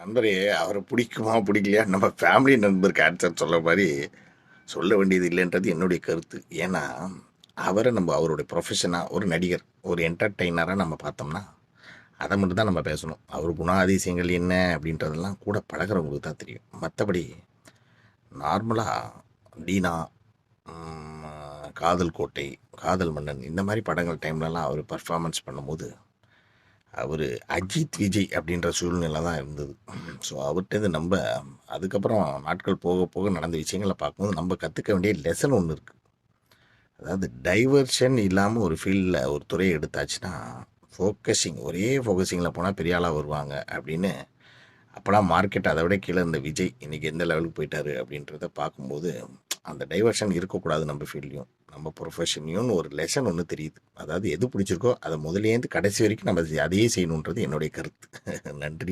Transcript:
நண்பரே அவரை பிடிக்குமா பிடிக்கலையா நம்ம ஃபேமிலி நண்பருக்கு ஆன்சர் சொல்ல மாதிரி சொல்ல வேண்டியது இல்லைன்றது என்னுடைய கருத்து. ஏன்னா அவரை நம்ம அவருடைய ப்ரொஃபஷனாக ஒரு நடிகர் ஒரு என்டர்டெய்னராக நம்ம பார்த்தோம்னா அதை மட்டும் தான் நம்ம பேசணும். அவர் குணாதிசயங்கள் என்ன அப்படின்றதெல்லாம் கூட பழகிறவங்களுக்கு தான் தெரியும். மற்றபடி நார்மலாக தீனா, காதல் கோட்டை, காதல் மன்னன் இந்த மாதிரி படங்கள் டைம்லலாம் அவர் பர்ஃபார்மன்ஸ் பண்ணும்போது அவர் அஜித் விஜய் அப்படின்ற சூழ்நிலை தான் இருந்தது. ஸோ அவர்கிட்டருந்து நம்ம அதுக்கப்புறம் நாட்கள் போக போக நடந்த விஷயங்களை பார்க்கும்போது நம்ம கற்றுக்க வேண்டிய லெசன் ஒன்று இருக்குது. அதாவது டைவர்ஷன் இல்லாமல் ஒரு ஃபீல்டில் ஒரு துறையை எடுத்தாச்சுன்னா ஃபோக்கஸிங் ஒரே ஃபோக்கஸிங்கில் போனால் பெரிய ஆளாக வருவாங்க அப்படின்னு. அப்போலாம் மார்க்கெட் அதை விட கீழே இருந்த விஜய் இன்றைக்கி எந்த லெவலுக்கு போயிட்டாரு அப்படின்றத பார்க்கும்போது அந்த டைவர்ஷன் இருக்கக்கூடாது. நம்ம ஃபீல்ட்லையும் நம்ம ப்ரொஃபஷன்லையும் ஒரு லெசன் ஒன்று தெரியுது. அதாவது எது பிடிச்சிருக்கோ அதை முதலேருந்து கடைசி வரைக்கும் நம்ம அதையே செய்யணுன்றது என்னுடைய கருத்து. நன்றி.